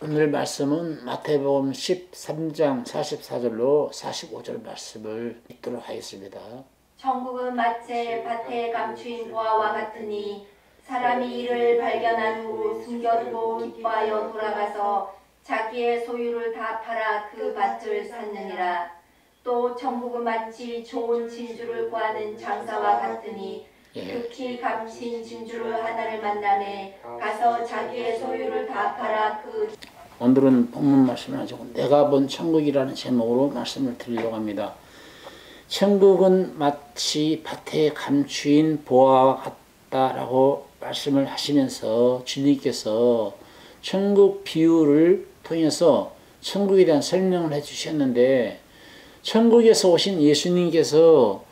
오늘 말씀은 마태복음 13장 44절로 45절 말씀을 읽도록 하겠습니다. 천국은 마치 밭에 감추인 보화와 같으니 사람이 이를 발견한 후 숨겨두고 기뻐하여 돌아가서 자기의 소유를 다 팔아 그 밭을 샀느니라. 또 천국은 마치 좋은 진주를 구하는 장사와 같으니 극히 값진 진주를 하나를 만나매 가서 자기의 소유를 다 팔아 오늘은 본문 말씀을 가지고 내가 본 천국이라는 제목으로 말씀을 드리려고 합니다. 천국은 마치 밭에 감추인 보화와 같다라고 말씀을 하시면서 주님께서 천국 비유를 통해서 천국에 대한 설명을 해주셨는데, 천국에서 오신 예수님께서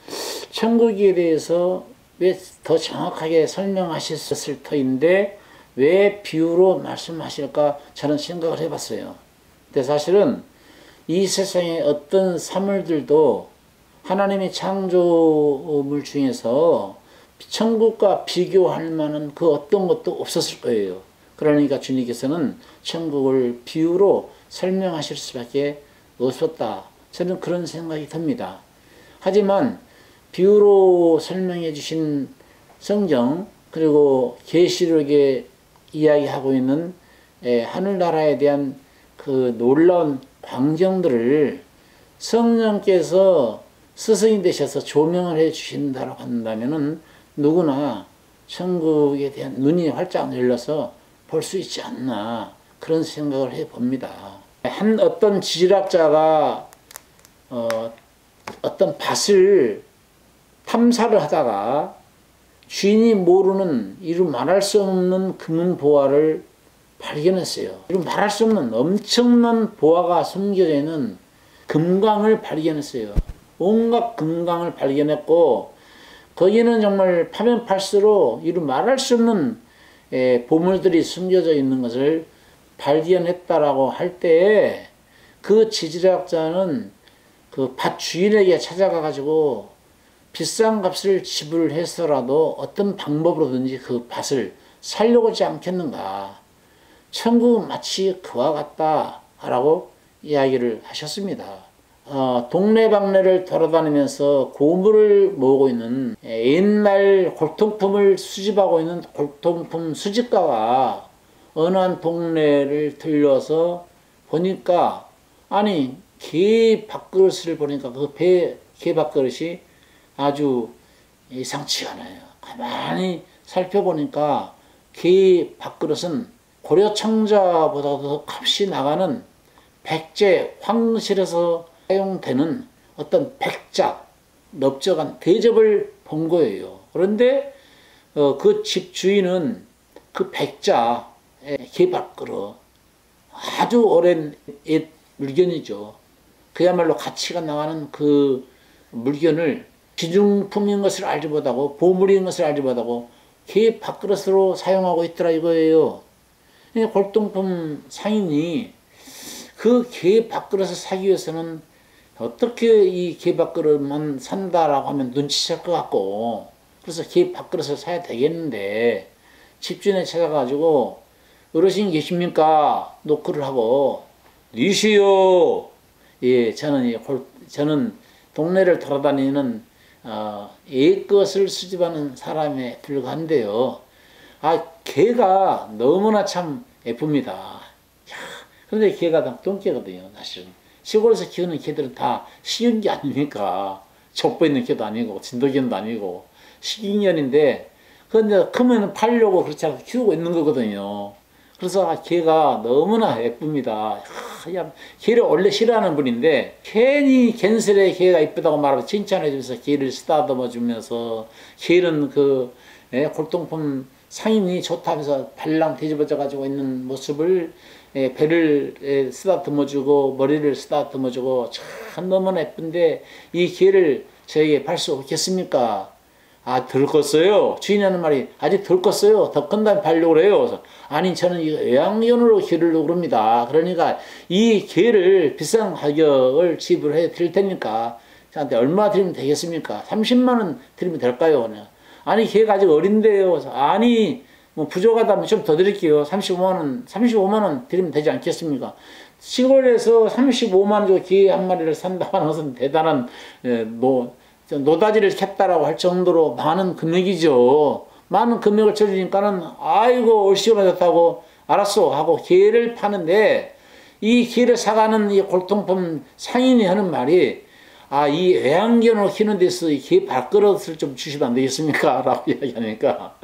천국에 대해서 왜 더 정확하게 설명하셨을 터인데 왜 비유로 말씀하실까 저는 생각을 해봤어요. 근데 사실은 이 세상의 어떤 사물들도 하나님의 창조물 중에서 천국과 비교할 만한 그 어떤 것도 없었을 거예요. 그러니까 주님께서는 천국을 비유로 설명하실 수밖에 없었다. 저는 그런 생각이 듭니다. 하지만 비유로 설명해 주신 성경, 그리고 계시록에 이야기하고 있는 하늘나라에 대한 그 놀라운 광경들을 성령께서 스승이 되셔서 조명을 해 주신다고 한다면은 누구나 천국에 대한 눈이 활짝 열려서 볼 수 있지 않나, 그런 생각을 해 봅니다. 어떤 지질학자가 어떤 밭을 탐사를 하다가 주인이 모르는 이루 말할 수 없는 금은 보화를 발견했어요. 이루 말할 수 없는 엄청난 보화가 숨겨져 있는 금광을 발견했어요. 온갖 금광을 발견했고, 거기는 정말 파면 팔수록 이루 말할 수 없는 보물들이 숨겨져 있는 것을 발견했다라고 할 때에 그 지질학자는 그 밭 주인에게 찾아가 가지고 비싼 값을 지불해서라도 어떤 방법으로든지 그 밭을 살려고 하지 않겠는가. 천국은 마치 그와 같다라고 이야기를 하셨습니다. 동네방네를 돌아다니면서 고물을 모으고 있는 옛날 골동품을 수집하고 있는 골동품 수집가가 어느 한 동네를 들려서 보니까, 아니 개 밥그릇을 보니까 그 개 밥그릇이 아주 예상치 않아요. 가만히 살펴보니까 개 밥그릇은 고려 청자보다도 값이 나가는 백제 황실에서 사용되는 어떤 백작, 넓적한 대접을 본 거예요. 그런데 그 집 주인은 그 백자 개 밥그릇, 아주 오랜 옛 물건이죠. 그야말로 가치가 나가는 그 물건을 기중품인 것을 알지 못하고 보물인 것을 알지 못하고 개 밥그릇으로 사용하고 있더라 이거예요. 골동품 상인이 그 개 밥그릇을 사기 위해서는 어떻게 이 개 밥그릇만 산다라고 하면 눈치챌 것 같고, 그래서 개 밥그릇을 사야 되겠는데 집주인에 찾아가지고 어르신 계십니까? 노크를 하고, 니시요. 예, 저는 동네를 돌아다니는 옛것을 수집하는 사람에 불과한데요. 개가 너무나 참 예쁩니다. 그런데 개가 다 똥개거든요, 사실은. 시골에서 키우는 개들은 다 식용이 아닙니까? 족보 있는 개도 아니고, 진돗개도 아니고, 식인견인데, 그런데 크면 팔려고 그렇지 않고 키우고 있는 거거든요. 그래서 개가 너무나 예쁩니다. 개를 원래 싫어하는 분인데 괜히 갠슬에 개가 이쁘다고 말하고 칭찬해 주면서 개를 쓰다듬어 주면서, 개는 그 골동품 상인이 좋다면서 발랑 뒤집어져 가지고 있는 모습을 배를 쓰다듬어 주고 머리를 쓰다듬어 주고 참 너무나 예쁜데 이 개를 저에게 팔 수 없겠습니까? 덜 컸어요. 주인이 하는 말이 아직 덜 컸어요. 더 큰 다음에 팔려고 그래요. 그래서 아니 저는 이거 애완견으로 기르려고 그럽니다. 그러니까 이 개를 비싼 가격을 지불해 드릴 테니까 저한테 얼마 드리면 되겠습니까? 30만 원 드리면 될까요? 아니 개가 아직 어린데요. 그래서 아니 뭐 부족하다면 좀 더 드릴게요. 35만 원 드리면 되지 않겠습니까? 시골에서 35만 원 주고 개 한 마리를 산다는 것은 대단한 뭐 노다지를 캤다라고 할 정도로 많은 금액이죠. 많은 금액을 쳐주니까는 아이고 얼씨구나 좋다고 알았어 하고 개를 파는데, 이 개를 사가는 이 골동품 상인이 하는 말이, 이 애완견을 키우는 데서 이 개 밥그릇을 좀 주시면 안 되겠습니까? 라고 이야기하니까,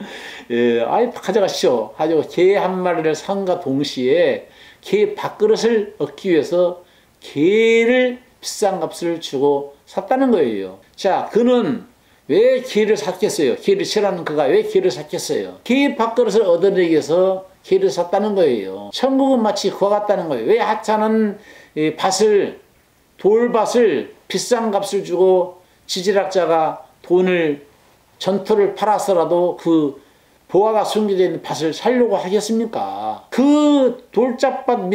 가져가시죠. 가지고 개 한 마리를 산과 동시에 개 밥그릇을 얻기 위해서 개를 비싼 값을 주고 샀다는 거예요. 자, 그는 왜 개를 샀겠어요? 개를 싫어하는 그가 왜 개를 샀겠어요? 개 밥그릇을 얻어내기 위해서 개를 샀다는 거예요. 천국은 마치 그와 같다는 거예요. 왜 하찮은 돌밭을 비싼 값을 주고 지질학자가 전토를 팔아서라도 그 보화가 숨겨져 있는 밭을 살려고 하겠습니까? 그 돌짝밭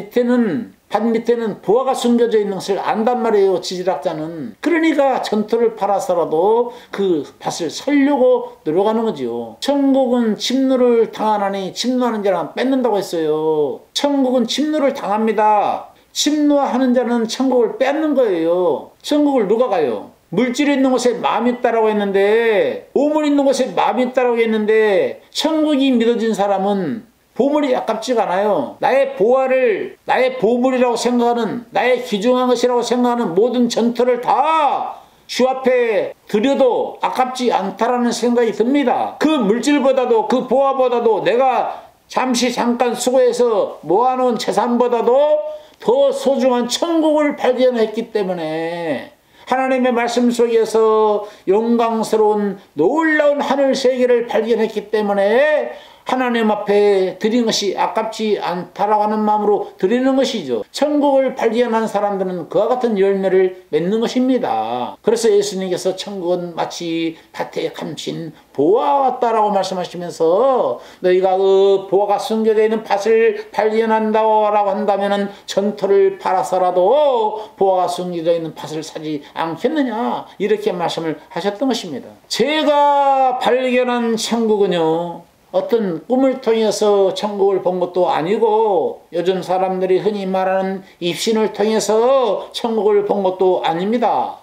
밭 밑에는 보화가 숨겨져 있는 것을 안단 말이에요, 지질학자는. 그러니까 전토를 팔아서라도 그 밭을 살려고 노력하는 거죠. 천국은 침노를 당하나니 침노하는 자는 뺏는다고 했어요. 천국은 침노를 당합니다. 침노하는 자는 천국을 뺏는 거예요. 천국을 누가 가요? 물질이 있는 곳에 마음이 있다라고 했는데, 보물 있는 곳에 마음이 있다라고 했는데, 천국이 믿어진 사람은 보물이 아깝지가 않아요. 나의 보물이라고 생각하는, 나의 귀중한 것이라고 생각하는 모든 전토를 다 주 앞에 드려도 아깝지 않다라는 생각이 듭니다. 그 물질보다도, 그 보화보다도, 내가 잠깐 수고해서 모아놓은 재산보다도 더 소중한 천국을 발견했기 때문에, 하나님의 말씀 속에서 영광스러운 놀라운 하늘 세계를 발견했기 때문에 하나님 앞에 드린 것이 아깝지 않다라고 하는 마음으로 드리는 것이죠. 천국을 발견한 사람들은 그와 같은 열매를 맺는 것입니다. 그래서 예수님께서 천국은 마치 밭에 감춘 보화와 같다라고 말씀하시면서, 너희가 그 보화가 숨겨져 있는 밭을 발견한다고 한다면 전토를 팔아서라도 보화가 숨겨져 있는 밭을 사지 않겠느냐, 이렇게 말씀을 하셨던 것입니다. 제가 발견한 천국은요, 어떤 꿈을 통해서 천국을 본 것도 아니고, 요즘 사람들이 흔히 말하는 입신을 통해서 천국을 본 것도 아닙니다.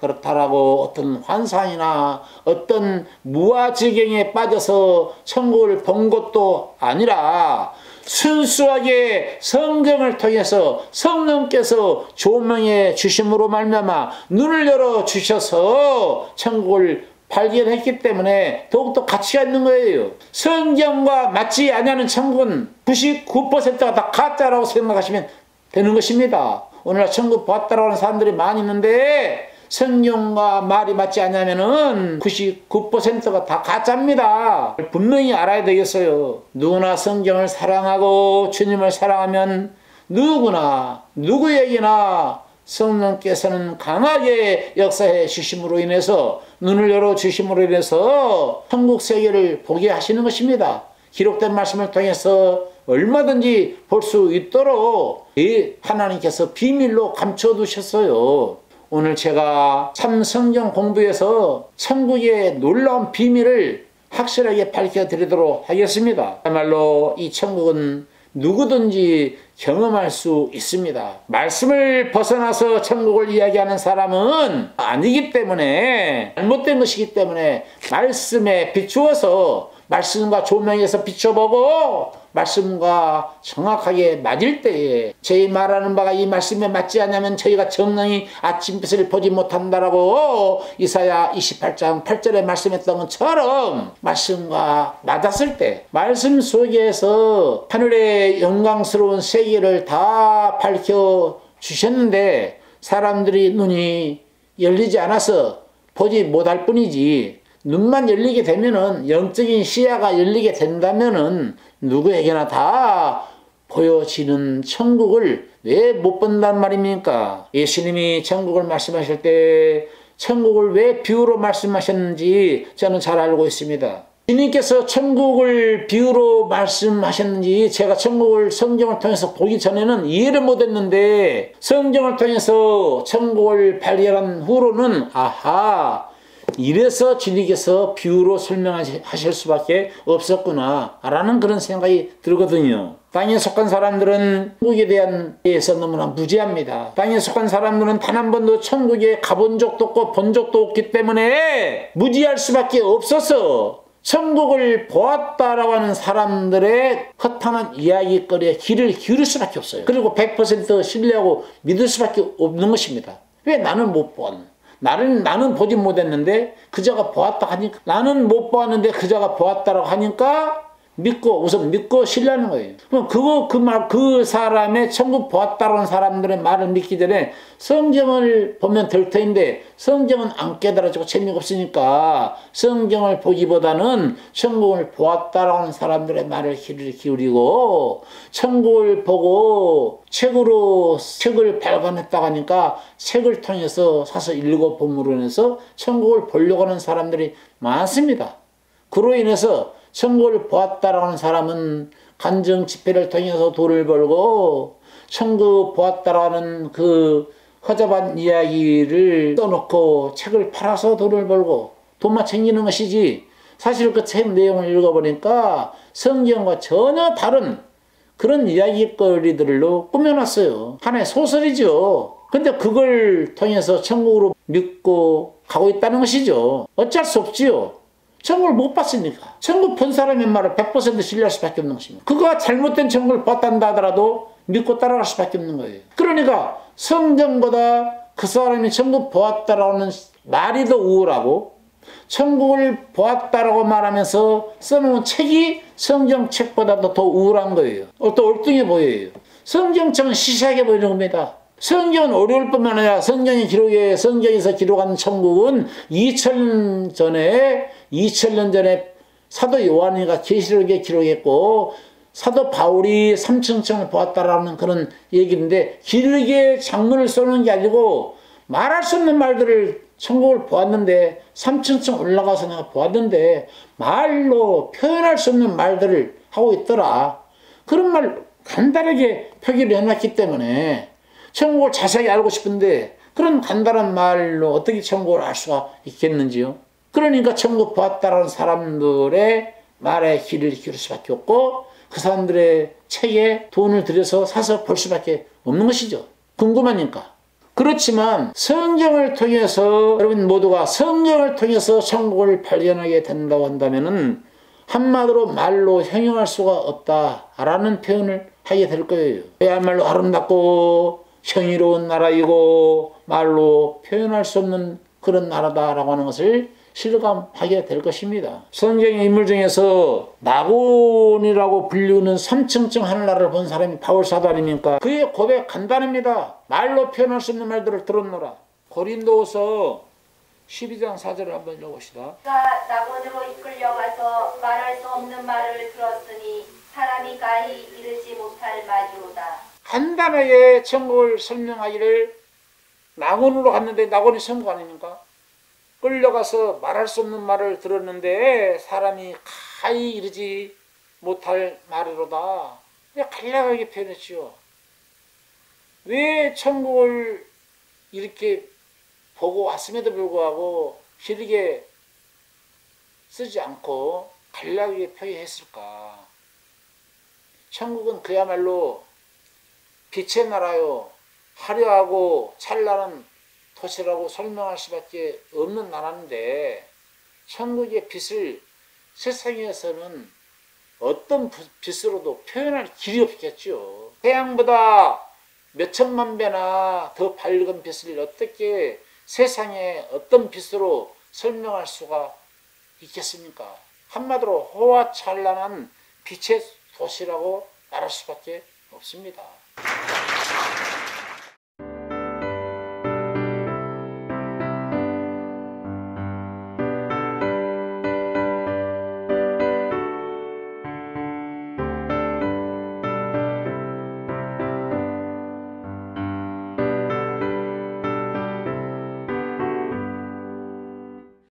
그렇다라고 어떤 환상이나 어떤 무아지경에 빠져서 천국을 본 것도 아니라, 순수하게 성경을 통해서 성령께서 조명해 주심으로 말미암아 눈을 열어 주셔서 천국을 발견했기 때문에 더욱더 가치가 있는 거예요. 성경과 맞지 않는 천국은 99%가 다 가짜라고 생각하시면 되는 것입니다. 오늘날 천국 보았다라고 하는 사람들이 많이 있는데, 성경과 말이 맞지 않으면은 99%가 다 가짜입니다. 분명히 알아야 되겠어요. 누구나 성경을 사랑하고 주님을 사랑하면 누구에게나 성령께서는 강하게 역사해 주심으로 인해서, 눈을 열어 주심으로 인해서 천국 세계를 보게 하시는 것입니다. 기록된 말씀을 통해서 얼마든지 볼 수 있도록 하나님께서 비밀로 감춰두셨어요. 오늘 제가 참 성경 공부해서 천국의 놀라운 비밀을 확실하게 밝혀드리도록 하겠습니다. 정말로 이 천국은 누구든지 경험할 수 있습니다. 말씀을 벗어나서 천국을 이야기하는 사람은 아니기 때문에, 잘못된 것이기 때문에 말씀에 비추어서, 말씀과 조명해서 비춰보고 말씀과 정확하게 맞을 때에, 저희 말하는 바가 이 말씀에 맞지 않으면 저희가 정령이 아침빛을 보지 못한다라고 이사야 28장 8절에 말씀했던 것처럼, 말씀과 맞았을 때 말씀 속에서 하늘의 영광스러운 세계를 다 밝혀주셨는데, 사람들이 눈이 열리지 않아서 보지 못할 뿐이지, 눈만 열리게 되면은, 영적인 시야가 열리게 된다면은 누구에게나 다 보여지는 천국을 왜 못 본단 말입니까? 예수님이 천국을 말씀하실 때 천국을 왜 비유로 말씀하셨는지 저는 잘 알고 있습니다. 주님께서 천국을 비유로 말씀하셨는지 제가 천국을 성경을 통해서 보기 전에는 이해를 못했는데, 성경을 통해서 천국을 발견한 후로는, 이래서 주님께서 비유로 설명하실 수밖에 없었구나 라는 그런 생각이 들거든요. 땅에 속한 사람들은 천국에 대해서 너무나 무지합니다. 땅에 속한 사람들은 단 한 번도 천국에 가본 적도 없고 본 적도 없기 때문에 무지할 수밖에 없어서 천국을 보았다라고 하는 사람들의 허탄한 이야기거리에 귀를 기울일 수밖에 없어요. 그리고 100% 신뢰하고 믿을 수밖에 없는 것입니다. 왜 나는 못 보았나? 나는 보지 못했는데 그자가 보았다 하니까, 나는 못 보았는데 그자가 보았다라고 하니까 우선 믿고 신뢰하는 거예요. 그럼 그 사람의 천국 보았다라는 사람들의 말을 믿기 전에 성경을 보면 될 터인데, 성경은 안 깨달아지고 재미가 없으니까 성경을 보기보다는 천국을 보았다라는 사람들의 말을 귀를 기울이고, 천국을 보고 책을 발간했다고 하니까 책을 통해서 사서 읽어봄으로 인해서 천국을 보려고 하는 사람들이 많습니다. 그로 인해서 천국을 보았다라고 하는 사람은 간증 집회를 통해서 돈을 벌고, 천국 보았다라는 그 허접한 이야기를 써놓고 책을 팔아서 돈을 벌고 돈만 챙기는 것이지, 사실 그 책 내용을 읽어보니까 성경과 전혀 다른 그런 이야기거리들로 꾸며놨어요. 하나의 소설이죠. 근데 그걸 통해서 천국으로 믿고 가고 있다는 것이죠. 어쩔 수 없지요. 천국을 못 봤으니까. 천국 본 사람의 말을 100% 신뢰할 수밖에 없는 것입니다. 그가 잘못된 천국을 봤단다 하더라도 믿고 따라갈 수밖에 없는 거예요. 그러니까 성경보다 그 사람이 천국 보았다라는 말이 더 우월하고, 천국을 보았다라고 말하면서 써놓은 책이 성경책보다도 더 우월한 거예요. 또 옳뚱해 보여요. 성경책은 시시하게 보이는 겁니다. 성경은 어려울 뿐만 아니라 성경에서 기록한 천국은 2000년 전에 사도 요한이가 계시록에 기록했고, 사도 바울이 3층을 보았다라는 그런 얘기인데, 길게 장문을 써놓은 게 아니고 말할 수 없는 말들을, 천국을 보았는데 3층 올라가서 내가 보았는데 말로 표현할 수 없는 말들을 하고 있더라. 그런 말 간단하게 표기를 해놨기 때문에 천국을 자세히 알고 싶은데 그런 간단한 말로 어떻게 천국을 알 수가 있겠는지요. 그러니까 천국 보았다라는 사람들의 말에 귀를 기울일 수밖에 없고, 그 사람들의 책에 돈을 들여서 사서 볼 수밖에 없는 것이죠. 궁금하니까. 그렇지만 성경을 통해서, 여러분 모두가 성경을 통해서 천국을 발견하게 된다고 한다면은 한마디로 말로 형용할 수가 없다라는 표현을 하게 될 거예요. 그야말로 아름답고 형이로운 나라이고 말로 표현할 수 없는 그런 나라다라고 하는 것을 실감하게 될 것입니다. 성경의 인물 중에서 나곤이라고 불리는 3층 하늘나라를 본 사람이 바울 사도 아닙니까? 그의 고백 간단합니다. 말로 표현할 수 없는 말들을 들었노라. 고린도서 12장 4절을 한번 읽어봅시다. 그가 나곤으로 이끌려가서 말할 수 없는 말을 들었으니 사람이 가히 이르지 못할 말이로다. 간단하게 천국을 설명하기를, 나곤으로 갔는데 나곤이 천국 아닙니까? 끌려가서 말할 수 없는 말을 들었는데 사람이 가히 이르지 못할 말이로다. 간략하게 표현했지요. 왜 천국을 이렇게 보고 왔음에도 불구하고 길게 쓰지 않고 간략하게 표현했을까? 천국은 그야말로 빛의 나라요, 화려하고 찬란한 도시라고 설명할 수밖에 없는 나라인데, 천국의 빛을 세상에서는 어떤 빛으로도 표현할 길이 없겠죠. 태양보다 몇 천만 배나 더 밝은 빛을 어떻게 세상에 어떤 빛으로 설명할 수가 있겠습니까? 한마디로 호화찬란한 빛의 도시라고 말할 수밖에 없습니다.